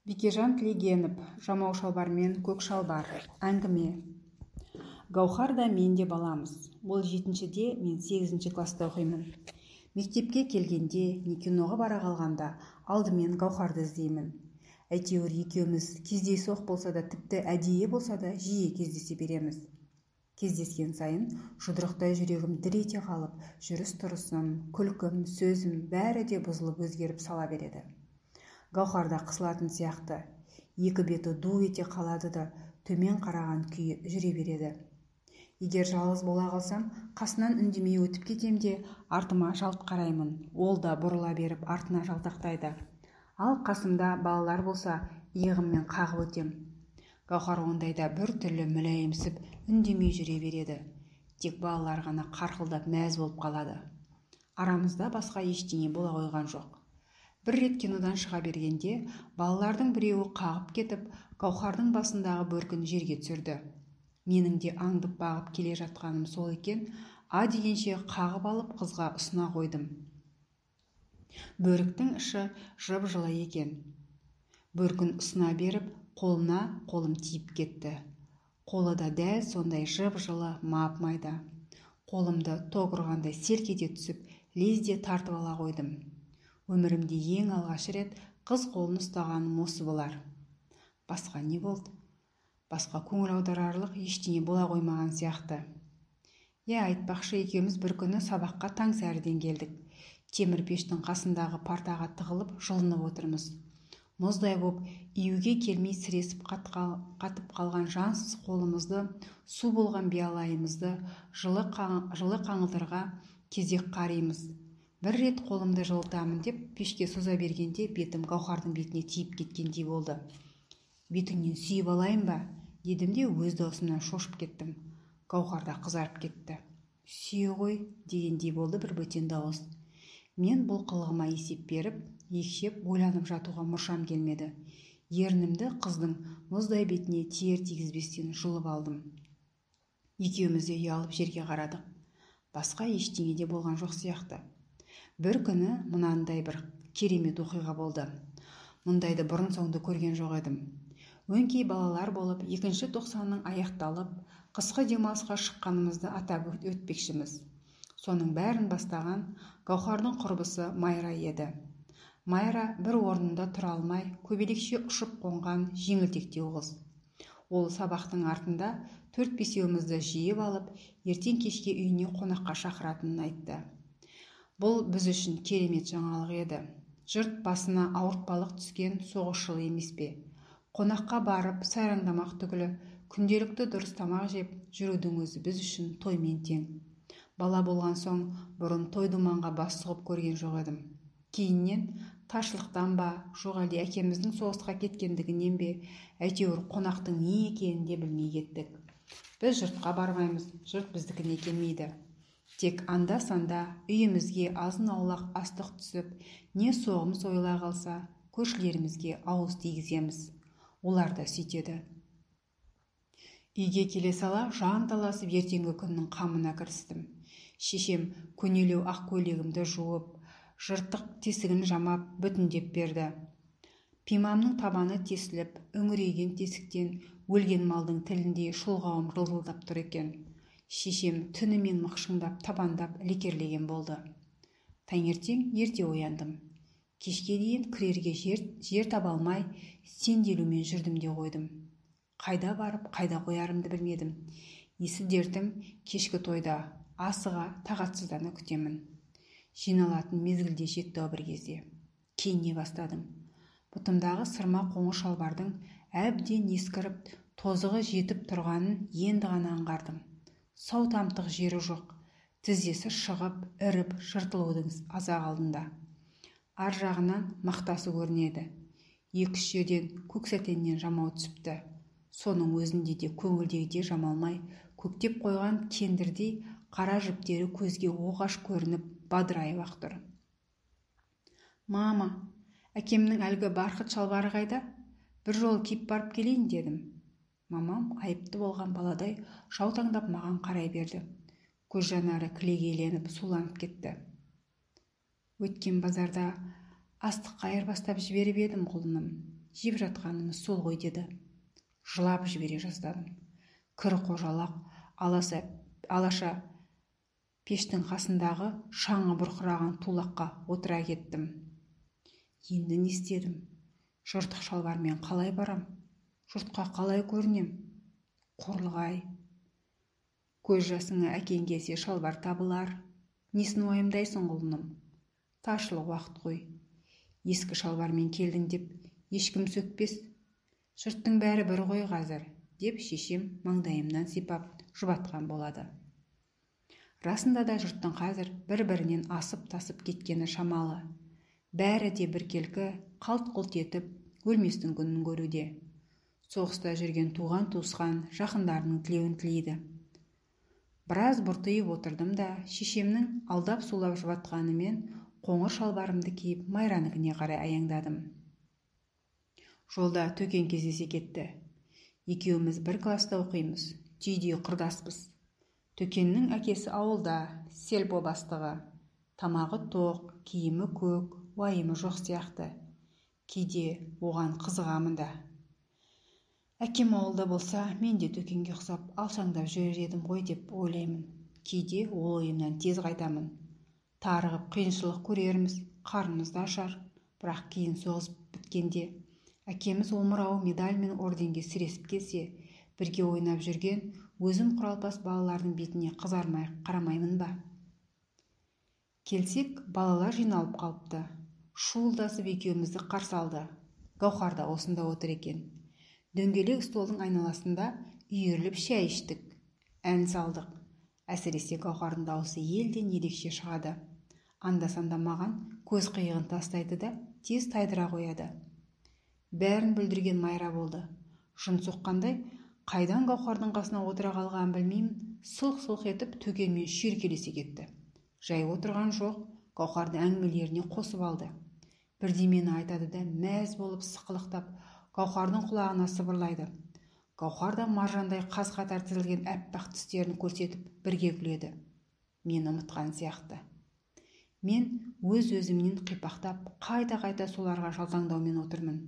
Бекежан Тілегенов, жамау шалбар мен көк шалбар. Әңгіме. Гаухар да мен де баламыз. Ол 7-де, мен 8 класста оқимын. Мектепке келгенде, не киноға бара қалғанда, алдымен Гаухарды іздеймін. Әйтеуір екеуміз кездейсоқ болса да, тіпті әдейі болса да, жиі кездесе береміз. Кездескен сайын жұдырықтай жүрегім дір ете қалып, жүріс-тұрысым, күлкім, сөзім бәрі де бұзылып өзгеріп сала береді. Гаухарда қысылатын сияқты, екі беті ду ете қалады да, төмен қараған күйі жүре береді. Егер жалғыз бола қалсам, қасынан үндемей өтіп кетем де, артыма жалт қараймын. Ол да бұрыла беріп артына жалтақтайды. Ал қасымда балалар болса, иығыммен қағып өтем. Гаухар ондайда бір түрлі мүләйімсіп, үндемей жүре береді. Тек балалар ғана қарқылдап мәз болып қалады. Арамызда басқа ештеңе бола қойған жоқ. Бір рет кинодан шыға бергенде, балалардың біреуі қағып кетіп, Гаухардың басындағы бөркін жерге түсірді. Менің де аңдып бағып келе жатқаным сол екен, дегенше қағып алып қызға ұсына қойдым. Бөріктің іші жып-жылы екен. Бөркін ұсына беріп, қолым тиіп кетті. Қолы да дәл сондай жып-жылы, мап-майда. Қолымды ток ұрғандай селк ете түсіп, лезде тартып ала қойдым. Өмірімде ең алғаш рет қыз қолын ұстағаным осы болар. Басқа не болды? Басқа көңіл аударарлық ештеңе бола қоймаған сияқты. Айтпақшы, екеуміз бір күні сабаққа таңсәріден келдік. Темір пештің қасындағы партаға тығылып жылынып отырмыз. Мұздай боп, июге келмей сіресіп қатып қалған жансыз қолымызды, су болған биялайымызды жылы қаңылтырға кезек қаримыз. Бір рет қолымды жылытамын деп пешке соза бергенде бетім Гаухардың бетіне тиіп кеткендей болды. «Бетіңнен сүйіп алайын ба?» дедім де өз даусымнан шошып кеттім. Гаухар да қызарып кетті. «Сүйе ғой» дегендей болды бір бөтен дауыс. Мен бұл қылығыма есеп беріп, екшеп ойланып жатуға мұршам келмеді. Ернімді қыздың мұздай бетіне тиер-тигізбестен жұлып алдым. Екеуміз де ұялып жерге қарадық. Басқа ештеңе де болған жоқ сияқты. Бір күні мынандай бір керемет оқиға болды. Мұндайды бұрын-соңды көрген жоқ едім. Өңкей балалар болып, 2-ші тоқсанның аяқталып, қысқы демалысқа шыққанымызды атап өтпекшіміз. Соның бәрін бастаған Гаухардың құрбысы Майра еді. Майра бір орнында тұра алмай, көбелекше ұшып қонған жеңілтектеу қыз. Ол сабақтың артында 4-5-еуімізді жиып алып, ертең кешке үйіне қонаққа шақыратынын айтты. Бұл біз үшін керемет жаңалық еді. Жұрт басына ауыртпалық түскен соғысшыл емес пе? Қонаққа барып, сайраңдамақ түгілі, күнделікті дұрыс тамақ жеп жүрудің өзі біз үшін тоймен тең. Бала болған соң бұрын той-думанға бас сұғып көрген жоқ едім. Кейіннен таршылықтан ба, жоқ әлде әкеміздің соғысқа кеткендігінен бе, әйтеуір қонақтың не екенін де білмей кеттік. Біз жұртқа бармаймыз, жұрт біздікіне келмейді. Тек анда-санда үйімізге азын-аулақ астық түсіп, не соғымыз ойыла қалса, көршілерімізге ауыз тигіземіз. Олар да сөйтеді. Үйге келе сала жанталасып ертеңгі күннің қамына кірістім. Шешем көнелеу ақ көйлегімді жуып, жыртық тесігін жамап, бүтіндеп берді. Пимамның табаны тесіліп, үңірейген тесіктен өлген малдың тіліндей шұлғауым жылдылдап тұр екен. Шешем түнімен мықшыңдап, табандап, лекерлеген болды. Таңертең ерте ояндым. Кешке дейін кірерге жер таба алмай, сенделумен жүрдім де қойдым. Қайда барып, қайда қоярымды білмедім. Есі дертім кешкі тойда, асыға тағатсыздана күтемін. Жиналатын мезгілде жетті бір кезде. Киіне бастадым. Бұтымдағы сырма қоңыр шалбардың әбден ескіріп, тозығы жетіп тұрғанын енді ғана аңғардым. Сау тамтық жері жоқ, тізесі шығып, іріп, жыртылудың азақ алдында. Ар жағынан мақтасы көрінеді. 2-3 жерден көк сәтеннен жамау түсіпті. Соның өзінде де көңілдегіде жамалмай, көктеп қойған кендірдей қара жіптері көзге оғаш көрініп, бадырайып ақ тұр. «Мама, әкемнің әлгі барқыт шалбары қайда? Bir жол киіп барып келейін» дедім. Мамам айыпты болған баладай жаутаңдап маған қарай берді. Көз жанары кілегейленіп, суланып кетті. «Өткен базарда астық айырбастап жіберіп едім құлыным. жеп жатқанымыз сол ғой деді. Жылап жібере жаздадым. Кір қожалақ алаша пештің қасындағы шаңы бұрқыраған тулаққа отыра кеттім. Енді не істедім? Жыртық шалбармен қалай барам? Жұртқа қалай көрінем? Қорлық-ай. Көз жасыңа әкең келсе шалбар табылар. Несін уайымдайсың құлыным? Таршылық уақыт қой. Ескі шалбармен келдің деп ешкім сөкпес. Жұрттың бәрі бір ғой қазір, деп шешем маңдайымнан сипап жұбатқан болады. Расында да жұрттың қазір бір-бірінен асып-тасып кеткені шамалы. Бәрі де біркелкі қалт-құлт етіп өлместің күнін көруде. Соғыста жүрген туған туысқан жақындарының тілеуін тілейді. Біраз бұртиып отырдым да шешемнің алдап сулап жұбатқанымен қоңыр шалбарымды киіп Майранікіне қарай аяңдадым. Жолда Төкен кездесе кетті. Екеуміз бір класста оқимыз, түйдей құрдаспыз. Төкеннің әкесі ауылда, сельпо бастығы. Тамағы тоқ, киімі көк, уайымы жоқ сияқты. Кейде оған қызығамын да. Әкем ауылда болса, мен де Төкенге ұқсап алшаңдап жүрер едім ғой деп ойлаймын. Кейде ол ойымнан тез қайтамын. Тарығып қиыншылық көрерміз, қарнымыз да ашар. Бірақ кейін соғыс біткенде әкеміз омырауы медаль мен орденге сіресіп келсе, бірге ойнап жүрген өзім құралпас балалардың бетіне қызармай қарамаймын ба? Келсек, балалар жиналып қалыпты. Шуылдасып екеумізді қарсы алды. Гаухар да осында отыр екен. Дөңгелек столдың айналасында үйіріліп шай іштік. Ән салдық. Әсіресе Гаухардың дауысы елден ерекше шығады. Анда-санда маған көз қиығын тастайды да тез тайдыра қояды. Бәрін бүлдірген Майра болды. Жын соққандай, қайдан Гаухардың қасына отыра қалғанын білмеймін, сылқ-сылқ етіп Төкенмен шүйіркелесе кетті. Жай отырған жоқ, Гаухарды әңгімелеріне қосып алды. Бірдемені айтады да мәз болып сықылықтап, Гаухардың құлағына сыбырлайды. Гаухар да маржандай қаз-қатар тізілген әппақ тістерін көрсетіп бірге күледі. Мен ұмытқан сияқты. Мен өз-өзімнен қипақтап, қайта-қайта соларға жалдаңдаумен отырмын.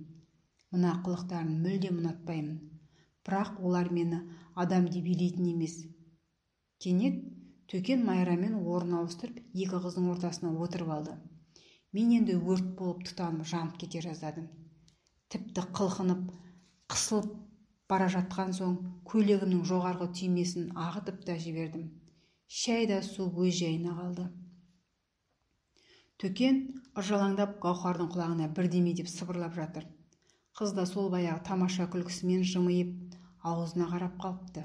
Мына қылықтарын мүлдем ұнатпаймын. Бірақ олар мені адам деп елейтін емес. Кенет Төкен Майрамен орын ауыстырып, екі қыздың ортасына отырып алды. Мен енді өрт болып тұтанып жанып кете жаздадым. Тіпті қылқынып, қысылып бара жатқан соң көйлегімнің жоғарғы түймесін ағытып та жібердім. Шай да су өз жайына қалды. Төкен ыржалаңдап Гаухардың құлағына бірдеме деп сыбырлап жатыр. Қыз да сол баяғы тамаша күлкісімен жымиып, аузына қарап қалыпты.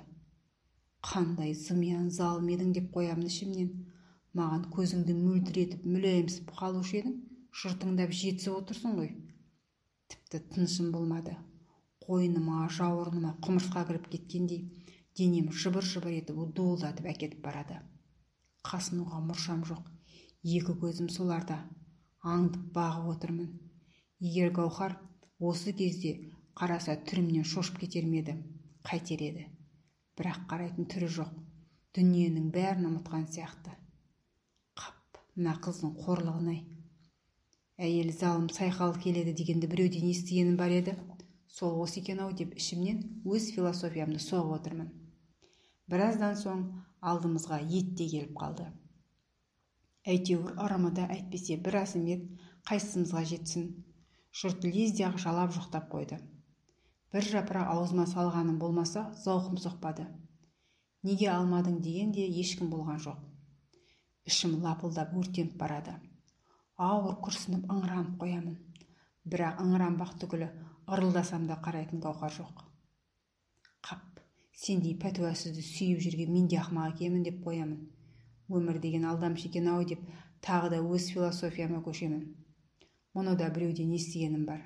Қандай зымиян залым едің деп қоямын ішімнен. Маған көзіңді мөлдіретіп мүләйімсіп қалушы едің, жыртыңдап жетісіп отырсың ғой. Тіпті тынышым болмады. Қойныма, жауырыныма құмырсқа кіріп кеткендей, денем жыбыр-жыбыр етіп дуылдатып әкетіп барады. Қасынуға мұршам жоқ. Екі көзім соларда. Аңдып бағып отырмын. Егер Гаухар осы кезде қараса түрімнен шошып кетер ме еді, қайтер еді. Бірақ қарайтын түрі жоқ. Дүниенің бәрін ұмытқан сияқты. Қап, мына қыздың қорлығын-ай. Әйел залым сайқал келеді дегенді біреуден естігенім бар еді. Сол осы екен-ау деп ішімнен өз философиямды соғып отырмын. Біраздан соң алдымызға ет те келіп қалды. Әйтеуір ырымы да әйтпесе бір асым ет қайсымызға жетсін. Жұрт лезде-ақ жалап жоқтап қойды. Бір жапырақ аузыма салғаным болмаса, зауқым соқпады. Неге алмадың дегенде ешкім болған жоқ. Ішім лапылдап өртеніп барады. Ауыр күрсініп ыңыранып қоямын. Бірақ ыңыранбақ түгілі ырылдасам да қарайтын Гаухар жоқ. Қап, сендей пәтуасызды сүйіп жүрген мен де ақымақ екенмін деп қоямын. Өмір деген алдамшы екен-ау деп тағы да өз философияма көшемін. Мұны да біреуден естігенім бар.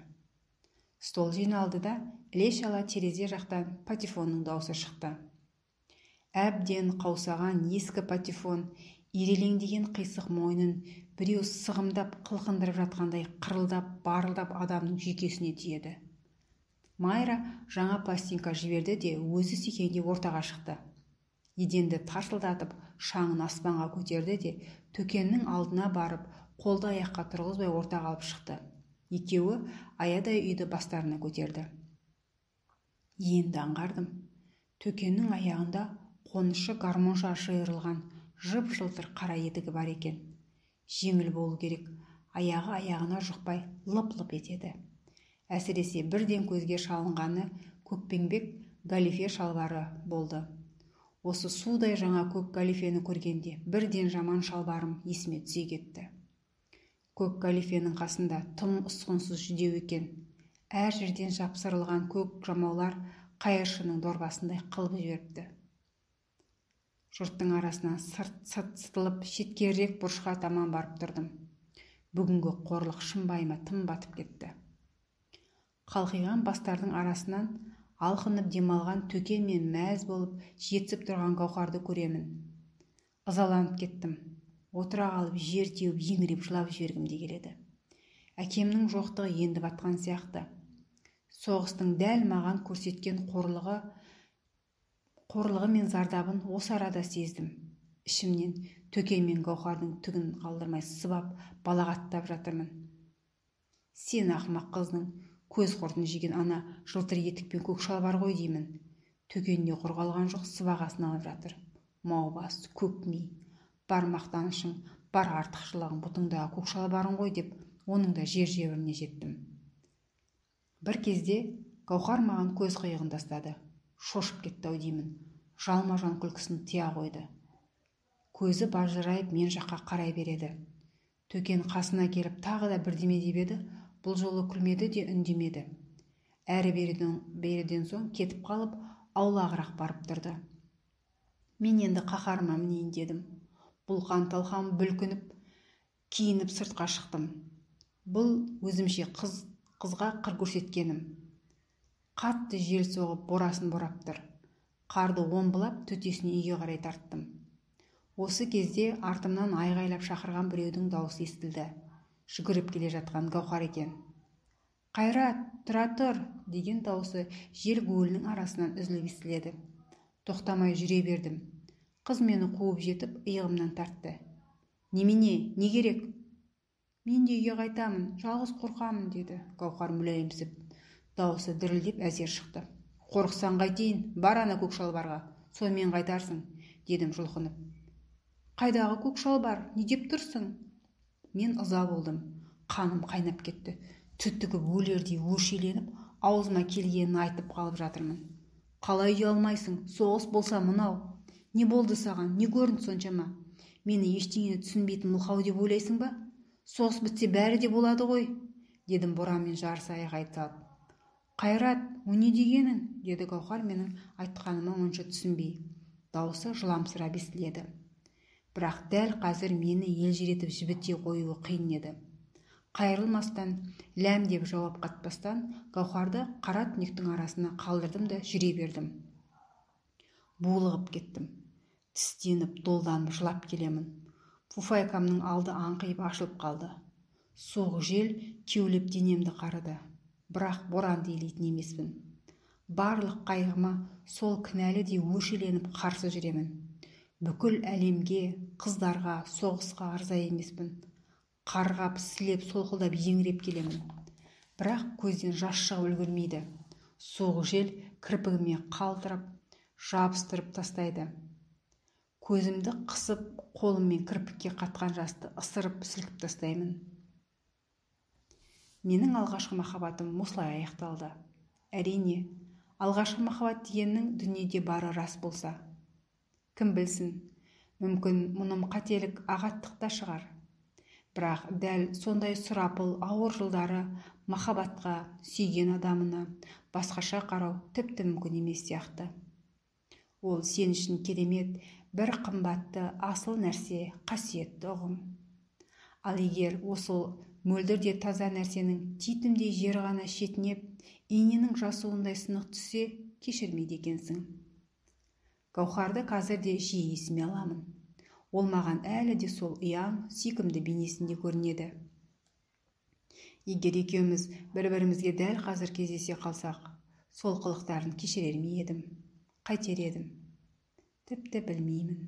Стол жиналды да іле-шала терезе жақтан патефонның даусы шықты. Әбден қаусаған ескі патефон ирелеңдеген қисық мойнын біреу сығымдап қылқындырып жатқандай қырылдап барылдап адамның жүйкесіне тиеді. Майра жаңа пластинка жіберді де өзі секеңдеп ортаға шықты. Еденді тарсылдатып шаңын аспанға көтерді де Төкеннің алдына барып қолды аяққа тұрғызбай ортаға алып шықты. Екеуі аядай үйді бастарына көтерді. Енді аңғардым. Төкеннің аяғында қонышы гармонша шиырылған жып-жылтыр қара етігі бар екен. Жеңіл болу керек, аяғы аяғына жұқпай лып-лып етеді. Әсіресе бірден көзге шалынғаны көкпеңбек галифе шалбары болды. Осы судай жаңа көк галифені көргенде бірден жаман шалбарым есіме түсе кетті. Көк галифенің қасында тым ұсқынсыз жүдеу екен. Әр жерден жапсырылған көк жамаулар қайыршының дорбасындай қылып жіберіпті. Жұрттың арасынан сытылып шеткерірек бұрышқа таман барып тұрдым. Бүгінгі қорлық шымбайыма тым батып кетті. Қалқиған бастардың арасынан алқынып демалған Төкенмен мәз болып жетісіп тұрған Гауһарды көремін. Ызаланып кеттім. Отыра қалып жер теуіп еңіреп жылап жібергім де келеді. Әкемнің жоқтығы енді батқан сияқты. Соғыстың дәл маған көрсеткен қорлығы мен зардабын осы арада сездім. Ішімнен Төкен мен Гауһардың түгін қалдырмай сыбап, балағаттап жатырмын. Сен ақымақ қыздың көз құртын жеген ана жылтыр етікпен көк шалбар ғой деймін. Төкенде құр қалған жоқ, сыбағасын алып жатыр. Маубас, көк ми, бар мақтанышың, бар артықшылығың бұтыңдағы көк шалбарың ғой деп, оның да жер-жебіріне жеттім. Бір кезде Гауһар маған көз қиығын тастады. Шошып кетті-ау деймін. Жалма-жан күлкісін тия қойды. Көзі бажырайып мен жаққа қарай береді. Төкен қасына келіп тағы да бірдеме деп еді, бұл жолы күлмеді де үндемеді. Әрі-беріден соң кетіп қалып, аулағырақ барып тұрды. Мен енді қаһарыма мінейін дедім. Бұлқан-талқан бүлкініп, киініп сыртқа шықтым. Бұл өзімше қызға қыр көрсеткенім. Қатты жел соғып, борасын борап тұр. Қарды омбылап, төтесіне үйге қарай тарттым. Осы кезде артымнан айғайлап шақырған біреудің дауысы естілді. Жүгіріп келе жатқан Гауһар екен. «Қайрат, тұра тұр!» деген дауысы жел гуілінің арасынан үзіліп естіледі. Тоқтамай жүре бердім. Қыз мені қуып жетіп, иығымнан тартты. «Немене, не керек?» «Мен де үйге қайтамын, жалғыз қорқамын», деді Гауһар мүләйімсіп. Дауысы дірілдеп әзер шықты. «Қорықсаң қайтейін, бар ана көк шалбарға, сонымен қайтарсың», дедім жұлқынып. «Қайдағы көк шалбар, не деп тұрсың?» Мен ыза болдым. Қаным қайнап кетті. Түтігіп өлердей өршеленіп, аузыма келгенін айтып қалып жатырмын. «Қалай ұялмайсың? Соғыс болса мынау. Не болды саған? Не көрінді соншама? Мені ештеңені түсінбейтін мылқау деп ойлайсың ба? Соғыс бітсе бәрі де болады ғой», дедім боранмен жарыса айғай салып. «Қайрат, о не дегенің?» деді Гауһар менің айтқаныма онша түсінбей. Дауысы жыламсырап естіледі. Бірақ дәл қазір мені елжіретіп жібіте қоюы қиын еді. Қайырылмастан, ләм деп жауап қатпастан, Гауһарды қара түнектің арасына қалдырдым да жүре бердім. Булығып кеттім. Тістеніп, долданып жылап келемін. Фуфайкамның алды аңқиып ашылып қалды. Суық жел кеулеп денемді қарыды. Бірақ боранды елейтін емеспін. Барлық қайғыма сол кінәлі де өршеленіп қарсы жүремін. Бүкіл әлемге, қыздарға, соғысқа арза емеспін. Қарғап, сілеп, солқылдап еңіреп келемін. Бірақ көзден жас шығып үлгермейді. Суық жел кірпігіме қалтырап, жабыстырып тастайды. Көзімді қысып, қолыммен кірпікке қатқан жасты ысырып сілкіп тастаймын. Менің алғашқы махаббатым осылай аяқталды. Әрине, алғашқы махаббат дегеннің дүниеде бары рас болса. Кім білсін, мүмкін мұным қателік ағаттықта шығар. Бірақ дәл сондай сұрапыл ауыр жылдары махаббатқа, сүйген адамына басқаша қарау тіпті мүмкін емес сияқты. Ол сен үшін керемет, бір қымбатты, асыл нәрсе, қасиетті ұғым. Ал егер осы мөлдірде таза нәрсенің титімдей жер ғана шетінеп, иненің жасуындай сынық түссе, кешірмейді екенсің. Гауһарды қазір де жиі есіме аламын. Ол маған әлі де сол ұяң, сүйкімді бейнесінде көрінеді. Егер екеуміз бір-бірімізге дәл қазір кездесе қалсақ, сол қылықтарын кешірер ме едім? Қайтер едім? Тіпті білмеймін.